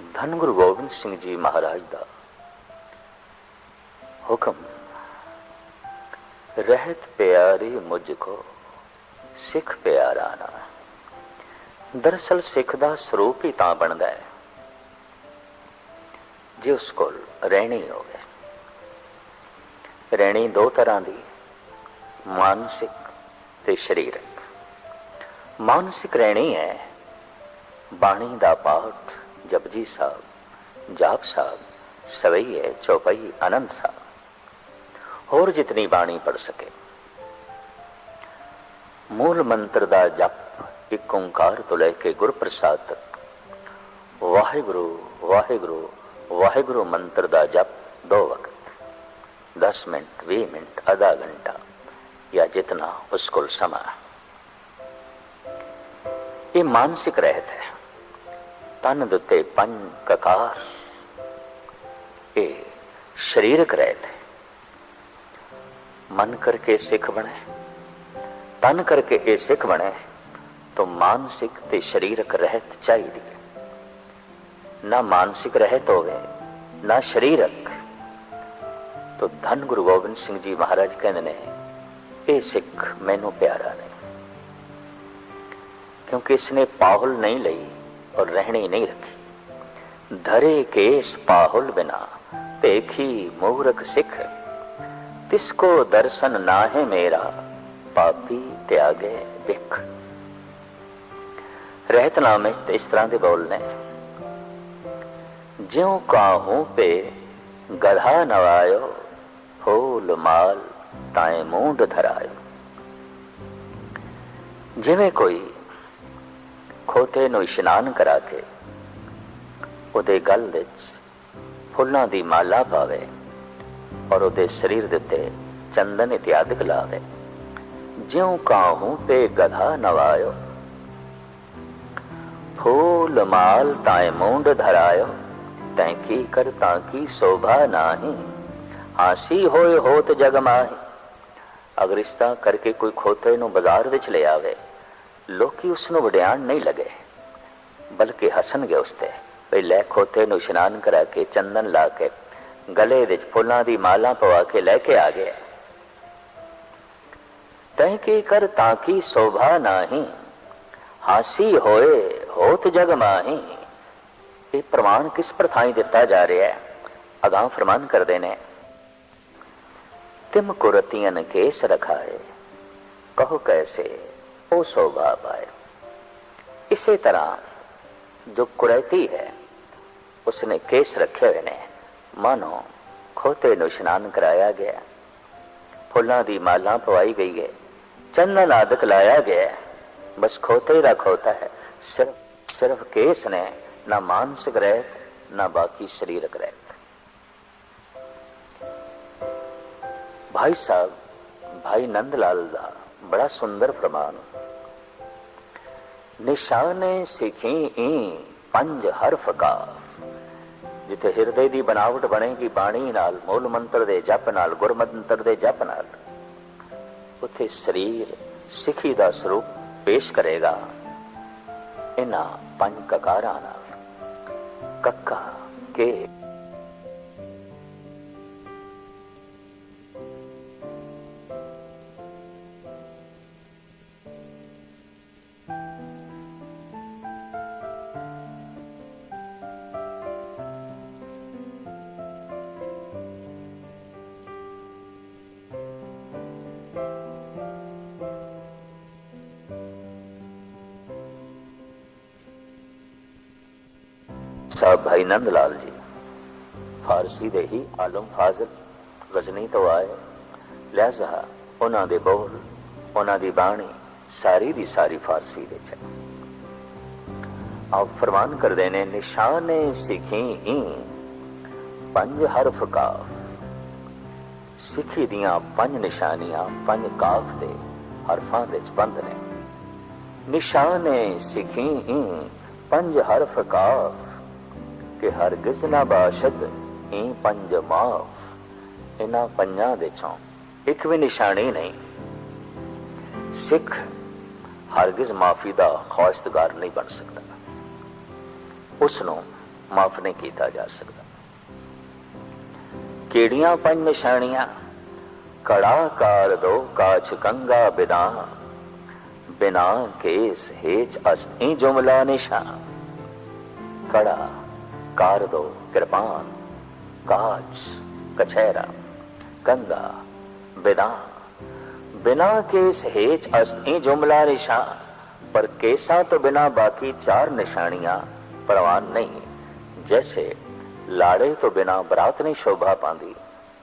धन गुरु गोबिंद सिंह जी महाराज दा हुक्म, रहत प्यारी मुझको सिख प्यारा ना। दरअसल सिख दा स्वरूप ही तां बनदा है जे उस कोल रहनी होवे। रहनी दो तरह दी, मानसिक ते शरीरक। मानसिक रहनी है बाणी दा पाठ, जपजी साहब, जाप साहब, सवैये, चौपाई, आनंद साहब, और जितनी बाणी पढ़ सके। मूल मंत्र दा जप एक ओंकार तो लेके गुर प्रसाद तक, वाहिगुरु वाहिगुरु वाहिगुरु मंत्र दा जप 2 वक्त, 10 मिनट, 20 मिनट, आधा घंटा या जितना उसको समा। ये मानसिक रहत है। तन दुते पंज ककार, ये शरीरक रहत है। मन करके सिख बने, तन करके ये सिख बने तो मानसिक ते शरीरक रहत चाहिए। ना मानसिक रहत होवे ना शरीरक, तो धन गुरु गोबिंद सिंह जी महाराज कहते ने ये सिख मैनू प्यारा नहीं, क्योंकि इसने पाहुल नहीं लई और रहनी नहीं रखी। धरे केस पाहुल बिना देखी मूर्ख सिख, तिसको दर्शन ना है मेरा पापी त्यागे बिख। रहतनामे इस तरह के बोलने, ज्यों काहू पे गधा नवायो, फूल माल ताए मूंड धरायो। जिवें कोई खोते नूं इशनान करा के उहदे गल विच फुल्लां दी माला पावे और उहदे शरीर दे उत्ते चंदन इत्यादि लावे। ज्यों काहू पे गधा नवायो, फूल माल ताए मूंड धरायो। तैंकी कर तांकी शोभा नाही, हासी होए होत जग माही। अगर इस तरह करके कोई खोते नूं बाजार विच ले आवे, लोकी उसनूं वड्याण नहीं लगे बल्कि हसणगे उसते। भई लै खोते नूं इशनान करा के चंदन ला के गले विच फुल्लां दी माला पवा के लैके आ गया। तैंकी कर तांकी शोभा नाही, हासी होए होत जग माही। ये प्रमाण किस प्रथाई दिता जा रहा है? अगां फरमान करदे ने, तिम कुरतियन केस रखाए, कहो कैसे ओ शोभा पाए। इसी तरह जो कुरैती है उसने केस रखे हुए ने, मानो खोते नूं इशनान कराया गया, फुल्लां दी माला पवाई गई है, चंदन आदक लाया गया, बस खोते ही खोता है। सिर्फ केस ने, ना मानसिक रहत ना बाकी शरीरक रहत। भाई साहब भाई नंदलाल दा बड़ा सुंदर फरमान, निशाने सिखी ई पंज हरफ का। जिथे हिरदे दी बनावट बनेगी बाणी नाल, मूल मंत्र दे जप नाल, गुर मंत्र दे जप नाल, उथे शरीर सिखी दा स्वरूप पेश करेगा इन्हां पंज ककारां नाल। कक्का के साहब भाई नंदलाल जी फारसी दे ही आलम फाजिल गजनी तो आए, लिहाजा उन्हां दे बोल, उन्हां दी बाणी सारी दी सारी फारसी दे च। आप फरमान कर देने, निशाने सिखी ही पंज हरफ काफ। सिखी दियां पंज निशानियां पंज काफ दे हरफां दे च बंद ने। निशाने सिखी ही पंज हरफ काफ, कि हरगिज ना बाशद ई पंज माफ। इन्हां पंजां दे चों एक भी निशानी नहीं। सिख हरगिज माफी दा ख्वाहिशगार नहीं बन सकता। उसनों माफ नहीं किया जा सकता। केड़ियां पंज निशानियां, कड़ा कार दो काछ कंगा बिना, बिना केस हेच अस्ती जुमला निशान। कड़ा कार दो कृपान, काच कछहरा, कंगा बिना, बिना केस हेच अस्ती जुमला निशान। पर केसा तो बिना बाकी चार निशानियां परवान नहीं। जैसे लाड़े तो बिना बरात नहीं शोभा पांदी,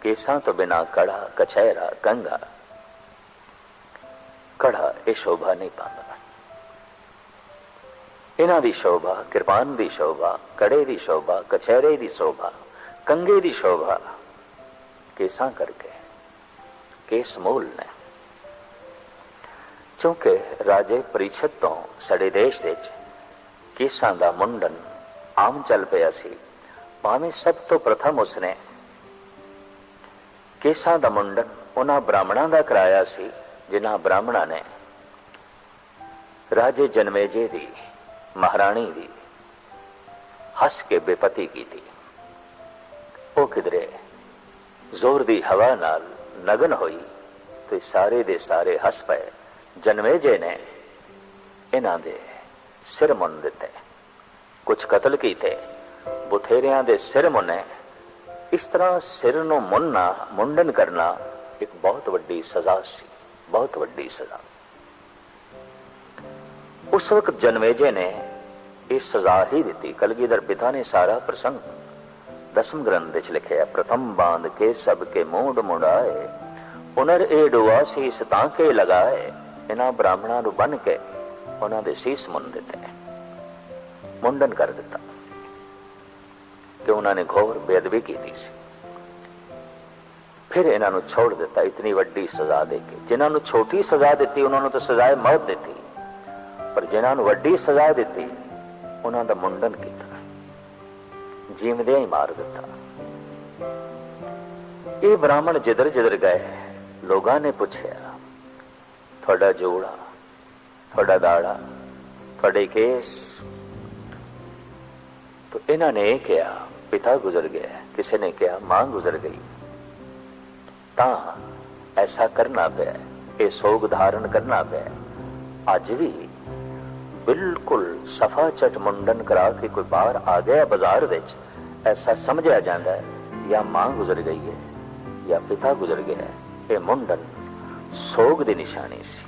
केसा तो बिना कड़ा कछहरा कंगा, कड़ा ये शोभा नहीं पांदा। इन्हां दी शोभा, किरपान दी शोभा, कड़े दी शोभा, कछहरे दी शोभा, कंगे दी शोभा केसा करके, केस मूल ने। क्योंकि राजे परीक्षित तो साडे देश दे केसां दा मुंडन आम चल पिया सी। भावें सब तो प्रथम उसने केसां दा मुंडन उन्हां ब्राह्मणां दा कराया सी जिन्हां ब्राह्मणां ने राजे जनमेजे दी महाराणी दी हस के बेपती की थी। वो किधरे जोर दी हवा नाल नगन हुई तो सारे दे सारे हस पे। जनमेजे ने इन्हां दे सिर मुन दिते, कुछ कतल कीते, बुथेरियां दे सिर मुने। इस तरह सिर नूं मुनना, मुंडन करना एक बहुत वड्डी सजा सी, बहुत वड्डी सजा। उस वक्त जनमेजे ने यह सजा ही दी। कलगीधर पिता ने सारा प्रसंग दसम ग्रंथ विच लिखिया। प्रथम बांध के सबके मूड मुड़ाए, उनर ए डुआ सीस तांके लगाए। इन्हां ब्राह्मणां नूं बन के उन्हां दे सीस मुन दिते, मुंडन कर दिता कि उन्होंने घोर बेअदबी की थी। फिर इन्हां नूं छोड़ दिता इतनी वड्डी सजा देके। जिन्हां नूं छोटी सजा दी उन्होंने तो सजाए मौत दी, पर जिन्हां नूं वड्डी सजा दी उन्हां दा मुंडन किया, जीवदियां ही मार दिता। ये ब्राह्मण जिधर जिधर गए लोगों ने पूछया, थोड़ा जोड़ा, थोड़ा दाड़ा, थोड़े केस। तो इन्हों ने कहा पिता गुजर गया, किसी ने कहा मां गुजर गई। ता ऐसा करना पे, ये सोग धारण करना पे। अज भी बिल्कुल सफा चट मुंडन करा के कोई बाहर आ गया बाजार विच, ऐसा समझा जाता है या मां गुजर गई है या पिता गुजर गया है। ये मुंडन सोग की निशानी सी,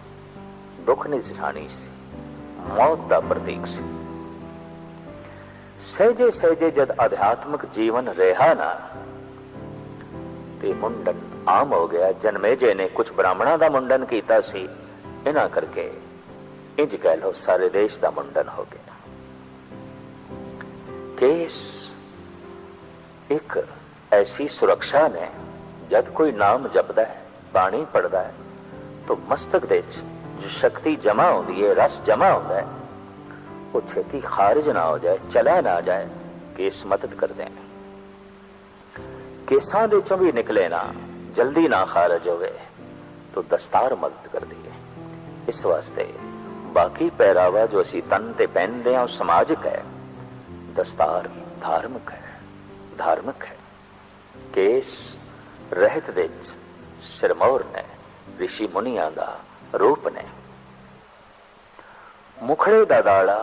दुख की निशानी सी, मौत का प्रतीक सी। सहजे सहजे जद आध्यात्मिक जीवन रहा ना ते मुंडन आम हो गया। जनमेजे ने कुछ ब्राह्मणों का मुंडन किया सी, इन्हां करके इंज कह लो सारे देश का मुंडन हो गया। केस एक ऐसी सुरक्षा ने, जब कोई नाम जपदा है, बाणी पढ़ता है, तो मस्तक दे जो शक्ति जमा होती है, रस जमा होता है, वो छेती खारिज ना हो जाए, चला ना जाए। केस मदद कर दें। केसां दे चों भी निकले ना, जल्दी ना खारिज होवे, तो दस्तार मदद कर दी है। इस वास्ते बाकी पहरावा जो असी तन ते पहनते हैं समाजिक है, दस्तार धार्मिक है, धार्मिक है। केस रहत दे सिरमौर ने, ऋषि मुनिया दा रूप ने। मुखड़े दा दाड़ा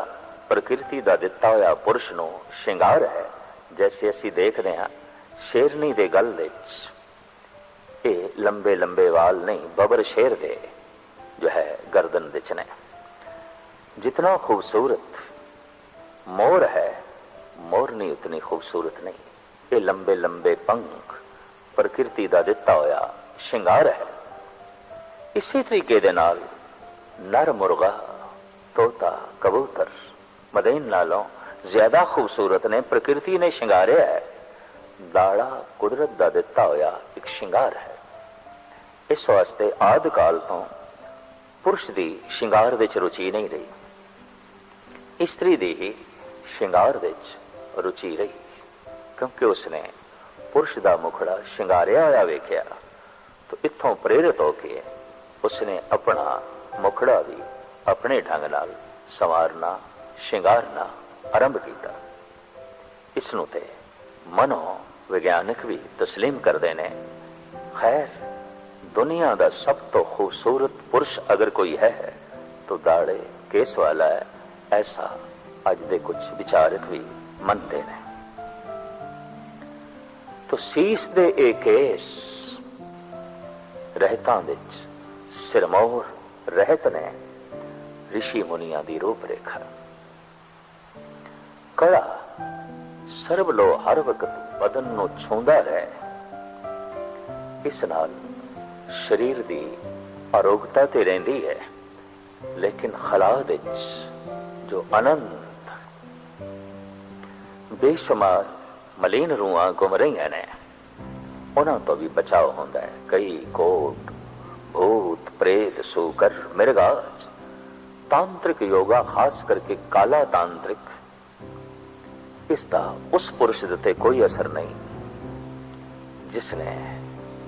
प्रकृति दा दिता होया पुरुष नूं श्रृंगार है। जैसे असी देखते हैं शेरनी दे गल विच ये लंबे लंबे वाल नहीं, बबर शेर दे जो है गर्दन विच ने। जितना खूबसूरत मोर है, मोरनी उतनी खूबसूरत नहीं। ये लंबे लंबे पंख प्रकृति दा दिता होया श्रृंगार है। इसी तरीके दे नाल नर मुर्गा, तोता, कबूतर मदेन नालों ज्यादा खूबसूरत ने, प्रकृति ने श्रृंगारिया है। दाड़ा कुदरत दा दिता होया एक श्रृंगार है। इस वास्ते आदि काल तो पुरुष दी श्रृंगार विच रुचि नहीं रही, स्त्री दी ही श्रृंगार विच रुचि रही, क्योंकि उसने पुरुष दा मुखड़ा श्रृंगारिया होया वेख्या। तो इत्थों प्रेरित होके उसने अपना मुखड़ा भी अपने ढंग नाल संवारना, श्रृंगारना आरंभ किया। इसनों ते मनो विज्ञानिक भी तस्लीम करते हैं। खैर, दुनिया का सब तो खूबसूरत पुरुष अगर कोई है तो दाड़े केस वाला है, ऐसा अज दे कुछ विचारक भी मनते हैं। तो सीस दे ए केस रहतां विच सिरमौर रहत ने ऋषि मुनिया की रूपरेखा। कड़ा सरब लो हर वक्त बदन नूं छूंदा रहे, इस नाल शरीर की अरोगता ते रहिंदी है, लेकिन खलाद जो अनंत बेशुमार मलीन रूहां घुम रही ने, उन्हां तो भी बचाव होंदा है। कई कोट भूत प्रेत सूकर मिर्गाज तांत्रिक योगा, खास करके काला तांत्रिक, इसका उस पुरुष दे कोई असर नहीं जिसने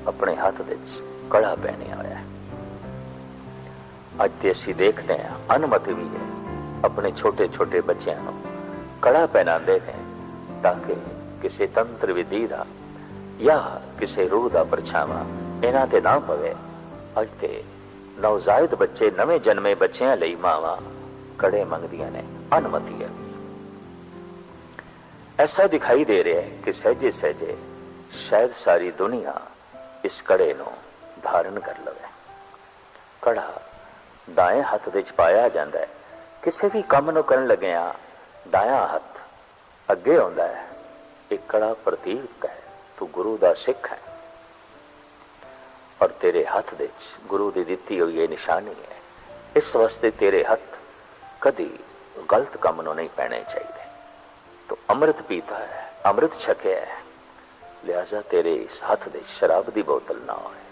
अपने हाथ विच कड़ा पहने होया है। अज असीं देखते हैं अनुमति भी है अपने छोटे छोटे बच्चों को कड़ा पहनाते हैं ताकि किसी तंत्र विधि का या किसी रूह का परछावा इन्हां ते ना पवे। अज ते नवजायद बच्चे, नवे जन्मे बच्चों लई मावां कड़े मंगदियां ने, अनुमति है। ऐसा दिखाई दे रहा है कि सहजे सहजे शायद सारी दुनिया इस कड़े नूं धारण कर लवे। कड़ा दाएं हथ विच पाया जाता है। किसी भी काम नूं करन लगिया दाया हथ अगे आउंदा है। एक कड़ा प्रतीक है, तू गुरु दा सिख है और तेरे हथ विच गुरु दी दित्ती हुई ये निशानी है। इस वास्ते तेरे हथ कदी गलत काम नूं नहीं पैने चाहिए। तो अमृत पीता है, अमृत छकिया है, लिहाजा तेरे इस हथ विच शराब दी बोतल ना होए।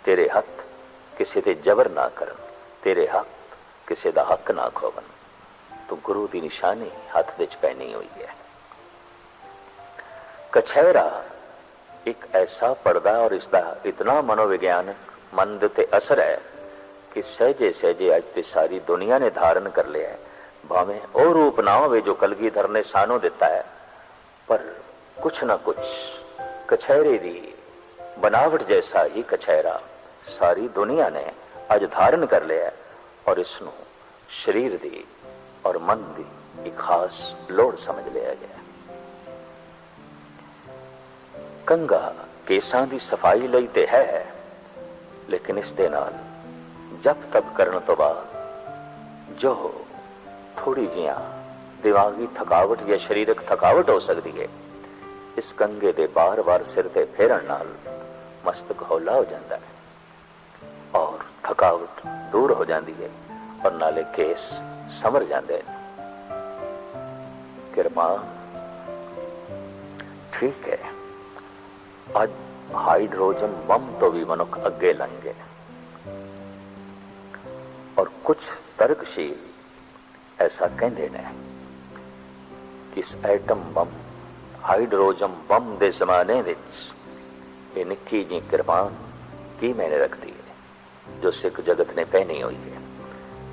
तेरे हथ किसी ते जबर ना करन, तेरे हक किसी दा हक ना खोवन। तो गुरु की निशानी हाथ विच पहनी हुई है। कछहरा एक ऐसा पर्दा और इसका इतना मनोविज्ञानक मन ते असर है कि सहजे सहजे अज ते सारी दुनिया ने धारण कर लिया है। भावें ओ रूप ना हो जो कलगीधर ने सानू दिता है, पर कुछ ना कुछ कछहरे की बनावट जैसा ही कछहरा सारी दुनिया ने अज धारण कर लिया है और इसनों शरीर दी और मन दी एक खास लोड़ समझ लिया गया। कंगा केसां दी सफाई लई ते है, लेकिन इस दे नाल जप तप करने तो बाद जो थोड़ी जिया दिमागी थकावट या शरीरक थकावट हो सकती है, इस कंगे दे बार बार सिर ते फेरन नाल मस्तक हौला हो जाता है और थकावट दूर हो जाती है और नाले केस समर जाते हैं। किरमा ठीक है, आज हाइड्रोजन बम तो भी मनुख अगे लंघे और कुछ तर्कशील ऐसा कहते हैं कि इस एटम बम हाइड्रोजन बम के जमाने विच ये निक्की जी किरपान की मैंने रखती है जो सिख जगत ने पहनी हुई है,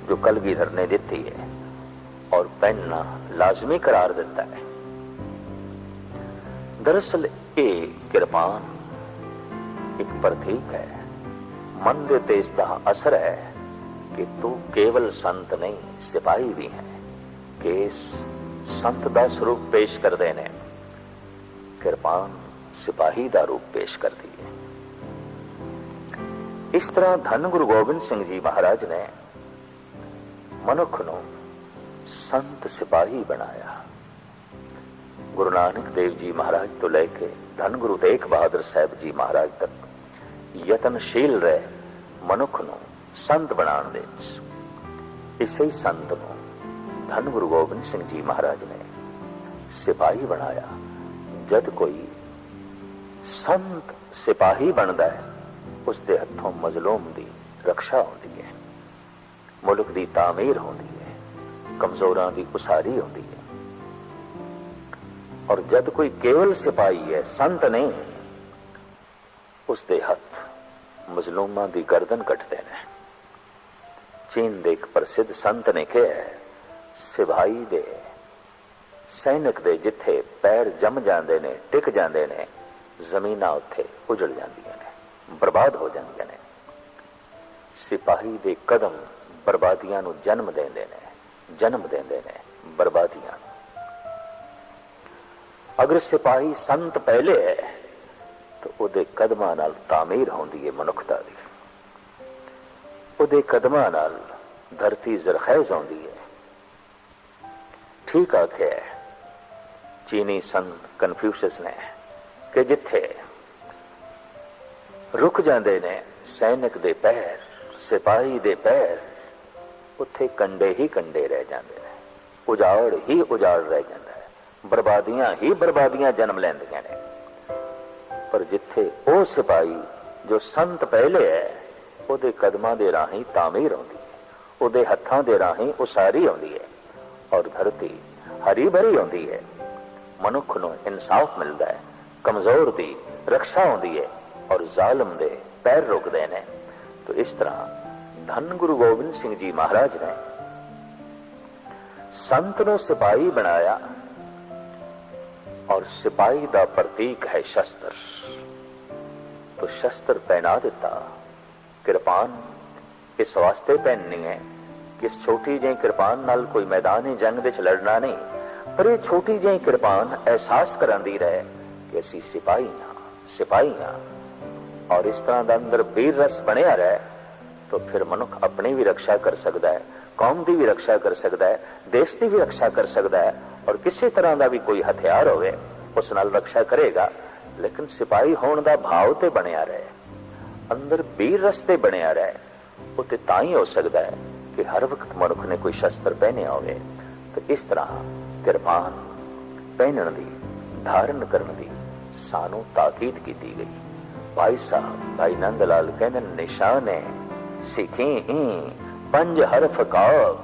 जो कलगीधर ने दी है और पहनना लाजमी करार देता है। दरअसल ये किरपान एक प्रतीक है, मन दे ते इसदा असर है कि तू केवल संत नहीं सिपाही भी है। केस संत दा स्वरूप पेश कर देने, किरपान सिपाही दा रूप पेश करती है। इस तरह धन गुरु गोबिंद सिंह जी महाराज ने मनुख नूं संत सिपाही बनाया। गुरु नानक देव जी महाराज तो लेके धन गुरु तेग बहादुर साहब जी महाराज तक यतनशील रहे मनुख नूं संत बनाने विच। इसे संत नूं धन गुरु गोबिंद सिंह जी महाराज ने सिपाही बनाया। जद कोई संत सिपाही बनता है उसके हथों मजलूम की रक्षा होती है, मुल्क की तामीर होती है, कमजोरां की उसारी होती है। और जद कोई केवल सिपाही है, संत नहीं, उसके हथ मजलूमां की गर्दन कटते हैं। चीन दे एक प्रसिद्ध संत ने कहा है, सिपाही दे सैनिक दे जिथे पैर जम जाते ने, टिक जाते ने, जमीना उत्थे उजड़ जांदियां ने, बर्बाद हो जांदियां ने। सिपाही दे कदम बर्बादियां नूं जन्म देंदे ने बर्बादियां। अगर सिपाही संत पहले है तो उहदे कदमां नाल तामीर होंदी है मनुखता दी, उहदे कदमां नाल धरती जरखैज होंदी है। ठीक आख्या है चीनी संत कन्फ्यूशियस ने कि जिथे रुक जाते ने सैनिक दे पैर, सिपाही दे पैर, उत्थे कंडे ही कंडे रह जाते हैं, उजाड़ ही उजाड़ रह जाता है, बर्बादियां ही बर्बादियां जन्म लैंदियां ने। पर जिथे वो सिपाही जो संत पहले है, उहदे कदमां दे राही तामीर होंदी है, उहदे हत्थां दे राही उसारी होंदी है और धरती हरी भरी होंदी है। मनुख नूं इंसाफ मिलता है, कमजोर दी रक्षा होंदी है और जालिम दे पैर रुकदे ने। तो इस तरह धन गुरु गोबिंद सिंह जी महाराज ने संत नूं सिपाही बनाया और सिपाही दा प्रतीक है शस्त्र। तो शस्त्र पहना दिता, कृपान इस वास्ते पहननी है कि इस छोटी जी कृपान नाल कोई मैदान जंग विच लड़ना नहीं, पर यह छोटी जी कृपान एहसास करांदी रहे कि असीं सिपाही हां। और इस तरह का अंदर वीर रस बनिया रहे तो फिर मनुख अपनी भी रक्षा कर सकता है, कौम की भी रक्षा कर सकता है, देश की भी रक्षा कर सकता है और किसी तरह का भी कोई हथियार होवे उस नाल रक्षा करेगा। लेकिन सिपाही होने का भाव तो बनिया रहे, अंदर वीर रस ते बनिया रहे, वो तां ही हो सकता है कि हर वक्त मनुख ने कोई शस्त्र पहने होवे। तो इस तरह कृपान पहनने दी, धारण करने दी सानू ताकीद की गई। भाई साहब भाई नंद लाल कहने निशाने सिखी पंज हरफ काफ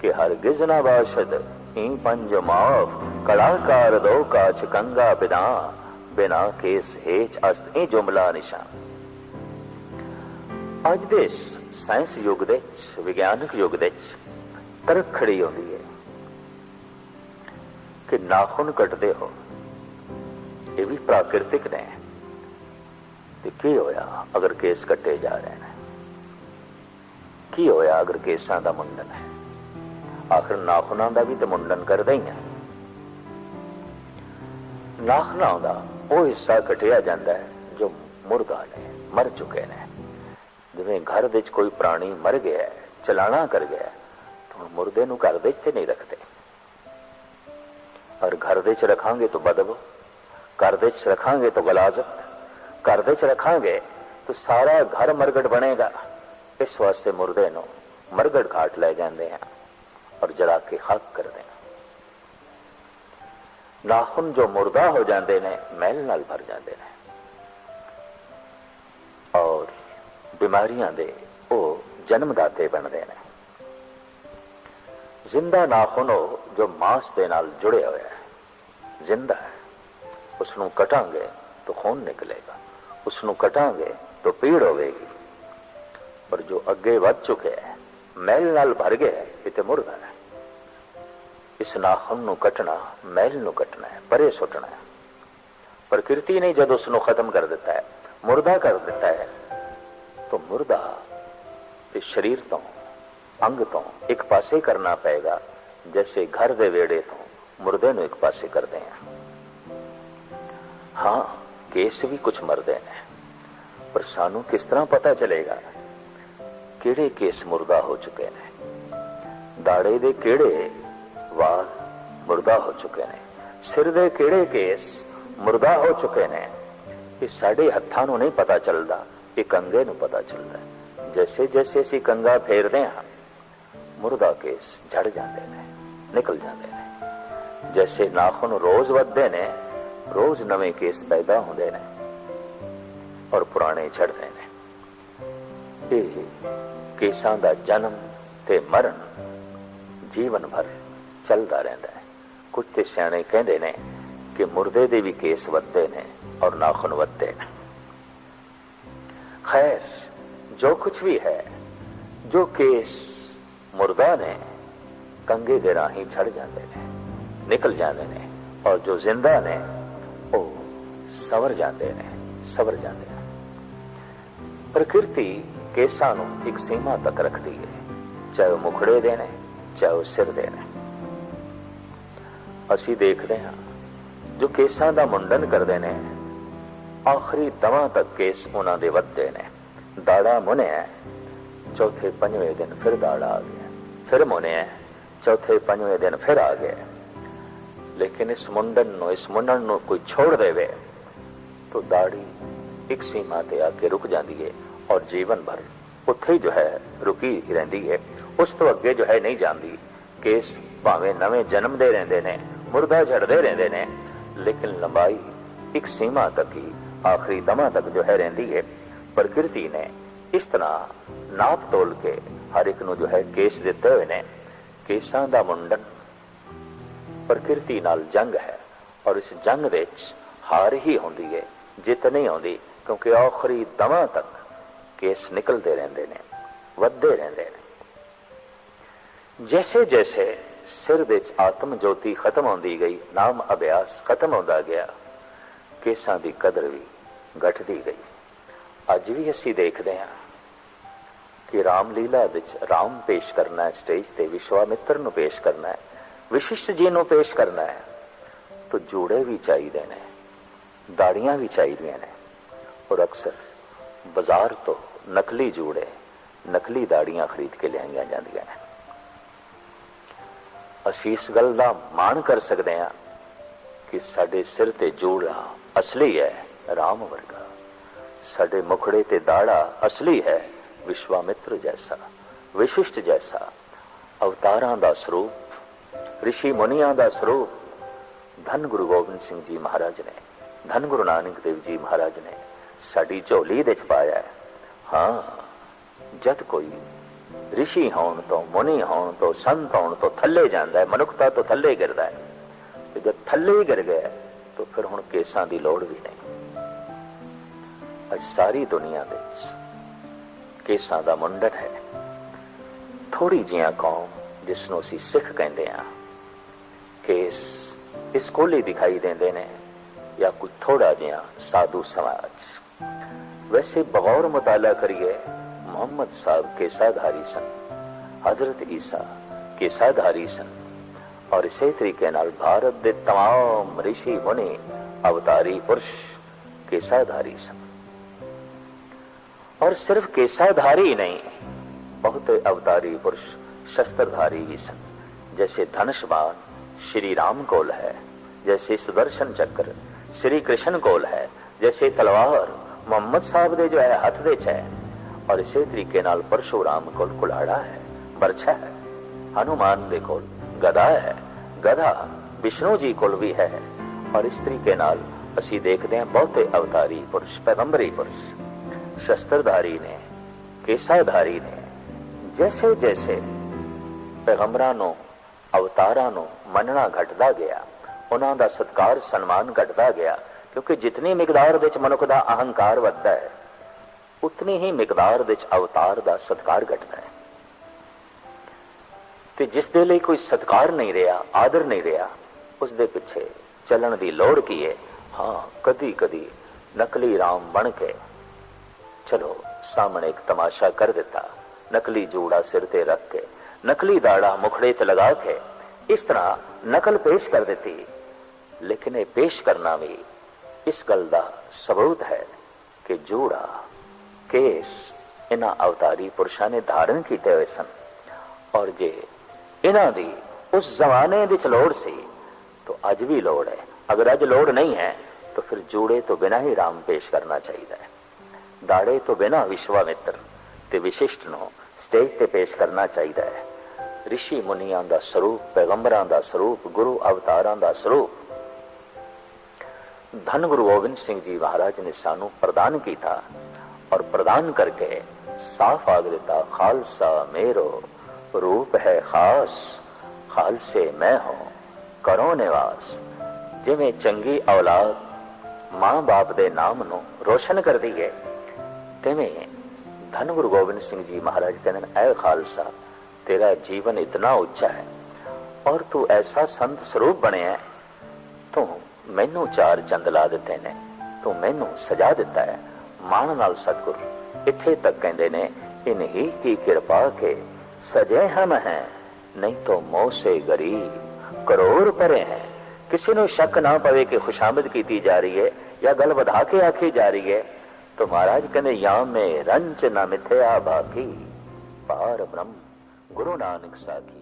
के हरगिज न बाशद ई पंज माफ, कलाकार दो काच कंगा बिना केस हेच अस्त ई जुमला निशान। अज दे साइंस युग दे विज्ञानक युग दे तरक खड़ी होती है कि नाखून कटते हो, ये भी प्राकृतिक ने। की होया अगर केस कटे जा रहे हैं, की होया अगर केसां दा मुंडन है, आखिर नाखूनां दा भी तो मुंडन करदे ही है। नाखूनां दा वो हिस्सा कटिया जाता है जो मुर्दा ने, मर चुके ने। जिवें घर विच कोई प्राणी मर गया, चलाना कर गया, तो मुर्दे नूं घर विच ते नहीं रखते, और घर विच रखांगे तो बदबू, घर विच रखांगे तो गलाजत, घर विच रखांगे तो सारा घर मरगट बनेगा। इस वास्ते मुर्दे नूं मरगट घाट ले जाते हैं और जला के खाक करते हैं। नाखून जो मुर्दा हो जाते ने मैल नाल भर जाते हैं और बीमारियां दे वो जन्मदाते बनते हैं। जिंदा नाखून हो जो मांस दे नाल जुड़े हुए है, जिंदा है, उसनों कटांगे तो खून निकलेगा, उसनों कटांगे तो पीड़ होगी। पर जो अगे बढ़ चुके हैं, मैल नाल भर गए, ये मुर्दा है। इस नाखून नूं कटना, मैल नूं कटना है, परे सुटना है। प्रकृति ने जब उसनों खत्म कर दिता है, मुर्दा कर दिता है, तो मुर्दा इस शरीर तो अंग तो एक पासे करना पड़ेगा, जैसे घर दे वेड़े तो मुर्दे नूं एक पासे करते हैं। हाँ, केस भी कुछ मरदे ने, पर सानू किस तरह पता चलेगा केड़े केस मुर्दा हो चुके ने, दाड़े दे केड़े वाल मुर्दा हो चुके ने, सिर दे केड़े केस मुर्दा हो चुके ने। ये साडे हत्थां नूं नहीं पता चलता, ये कंगे नूं पता चलता है। जैसे जैसे असीं कंगा फेरदे हां, मुर्दा केस झड़ जाते ने, निकल जाते ने। जैसे नाखून रोज वधदे ने, रोज नवे केस पैदा होंदे ने और पुराने झड़दे ने। केसां दा जन्म ते मरण जीवन भर चलदा रहिंदा है। कुछ ते सियाणे कहंदे ने कि मुर्दे दे भी केस वधदे ने और नाखून वधदे ने। खैर, जो कुछ भी है, जो केस मुर्दा ने कंगे दे राही झड़ जाते ने, निकल जाते हैं और जो जिंदा ने वो सवर जाते हैं, सवर जाते हैं। प्रकृति केसां नूं एक सीमा तक रखती है, चाहे वो मुखड़े दे ने, चाहे वो सिर दे ने। ਅਸੀਂ देखते हैं जो केसां दा मुंडन करते हैं आखिरी दमा तक केस उन्हां दे वधदे ने। दाड़ा मुनिया चौथे पंजवें दिन फिर दाड़ा आ गया, फिर मुनिया चौथे पंजवें दिन फिर आ गया। लेकिन इस मुंडन नूं कोई छोड़ देवे तो दाढ़ी एक सीमा ते आके रुक जाती है और जीवन भर उत्थे ही जो है रुकी रहती है, उस तो अगे जो है नहीं जाती। केस भावें नवे जन्म दे रहिंदे ने, मुर्दा झड़दे रहंदे ने, लेकिन लंबाई एक सीमा तक ही आखिरी दमा तक जो है रहती है। प्रकृति ने इस तरह नाप तोल के हर एक नूं जो है केस दिते हुए ने। केसां दा मुंडन प्रकृति नाल जंग है और इस जंग विच हार ही होंदी है, जित नहीं होंदी, क्योंकि आखिरी दमा तक केस निकलते रहंदे ने, वधदे रहंदे ने। जैसे जैसे सिर विच आत्म ज्योति खत्म होंदी गई, नाम अभ्यास खत्म होंदा गया, केसां दी कदर भी घटदी गई। अज भी असीं देखते हैं कि रामलीला विच राम पेश करना है, स्टेज ते विश्वामित्र नूं पेश करना है, विशिष्ट जी नूं पेश करना है, तो जोड़े भी चाहिए ने, दाड़ियां भी चाहिए ने। और अक्सर बाजार तो नकली जोड़े, नकली दाड़ियां खरीद के लियाईयां जांदियां ने। असीं इस गल दा माण कर सकते हैं कि साडे सिर ते जोड़ा असली है, राम वर्गा। साडे मुखड़े ते दाड़ा असली है, विश्वामित्र जैसा, विशिष्ट जैसा। अवतारां दा स्वरूप, ऋषि मुनियां दा स्वरूप धन गुरु गोबिंद सिंह जी महाराज ने, धन गुरु नानक देव जी महाराज ने साडी झोली दे च पाया है। हाँ, जद कोई ऋषि होण तो, मुनि होण तो, संत होण तो थल्ले जांदा है, मनुखता तो थल्ले गिरदा है, ते जद थल्ले ही गिर गया तो फिर हुण केसां दी लोड़ भी नहीं। अज सारी दुनिया विच केसां दा मुंडन है। थोड़ी जिहा कौम जिसनों असीं सिख कहंदे आ, केस इस कोल ही दिखाई देंदे ने, या कोई थोड़ा जिहा साधु समाज। वैसे बगौर मुताला करिए, मोहम्मद साहब केसाधारी सन, हजरत ईसा केसाधारी सन, और इसे तरीके नाल भारत दे तमाम ऋषि मुनि अवतारी पुरुष केसाधारी सन। और सिर्फ केसाधारी ही नहीं, बहुत अवतारी पुरुष शस्त्रधारी भी सन। जैसे धनुष बाण श्री राम कोल है, जैसे सुदर्शन चक्र श्री कृष्ण कोल है, जैसे तलवार मोहम्मद साहब दे जो है हथ दे च है, और इसे तरीके नाल परशुराम कोल कुलाड़ा है, बरछा है। हनुमान दे कोल गदा है, गदा विष्णु जी कोल भी है। और इस तरीके नाल असी देखते हैं बहुते अवतारी पुरुष, पैगंबरी पुरुष, शस्त्रधारी ने, केसाधारी ने। जैसे जैसे पैगंबरां नूं, अवतारां नूं मनना घटदा गया, उन्हां दा सत्कार सन्मान घटदा गया, क्योंकि जितनी मिकदार विच मनुख दा अहंकार वधदा है, उतनी ही मिकदार विच अवतार दा सत्कार घटदा है। ते जिस दे लई कोई सत्कार नहीं रहा, आदर नहीं रहा, उस दे पिछे चलन दी लोड़ की है। हाँ, कदी कदी नकली राम बन के चलो सामने एक तमाशा कर देता, नकली जूड़ा सिर ते रख के, नकली दाड़ा मुखड़े ते लगा के, इस तरह नकल पेश कर देती। लेकिन ये पेश करना भी इस गल दा सबूत है कि जूड़ा केस इन्हां अवतारी पुरुषां ने धारण कीते हुए सन। और जे इन्हां दी उस जमाने विच लोड़ सी तो अज भी लोड़ है। अगर अज लोड़ नहीं है तो फिर जूड़े तो बिना ही राम पेश करना चाहिए, दाड़े तो बिना विश्वामित्र ते विशिष्ट नूं स्टेज ते पेश करना चाहिए है। ऋषि मुनियां दा स्वरूप, पैगंबरां दा स्वरूप, गुरु अवतारां दा स्वरूप धन गुरु गोबिंद सिंह जी महाराज ने सानू प्रदान किया, और प्रदान करके साफ आग दिता, खालसा मेरो रूप है खास, खालसे मैं हूं करो निवास। जिवें चंगी औलाद मां बाप दे नाम नूं रोशन कर दी है, तिवें धन गुरु गोबिंद सिंह जी महाराज कहते हैं, ऐ खालसा तेरा जीवन इतना ऊंचा है और तू ऐसा संत स्वरूप ਬਣਿਆ, ਤੂੰ ਮੈਨੂੰ 4 ਚੰਦ ਲਾ ਦਿੱਤੇ ਨੇ, ਤੂੰ ਮੈਨੂੰ ਸਜਾ ਦਿੱਤਾ ਹੈ। ਮਾਣ ਨਾਲ ਸਤਿਗੁਰ ਇੱਥੇ ਤੱਕ ਕਹਿੰਦੇ ਨੇ, ਇਨਹੀ ਕੀ ਕਿਰਪਾ ਕੇ ਸਜੇ ਹਮ ਹੈ, ਨਹੀਂ ਤੋ ਮੋਹ ਸੇ ਗਰੀਬ ਕਰੋੜ ਪਰੇ ਹੈ। ਕਿਸੇ ਨੂੰ ਸ਼ੱਕ ਨਾ ਪਵੇ ਕਿ ਖੁਸ਼ਾਮਦ ਕੀਤੀ ਜਾ ਰਹੀ ਹੈ ਜਾਂ ਗੱਲ ਵਧਾ ਕੇ ਆਖੀ ਜਾ ਰਹੀ ਹੈ। तो महाराज कहते या में रंच न मिथ्या बाकी, पार ब्रह्म गुरु नानक साखी।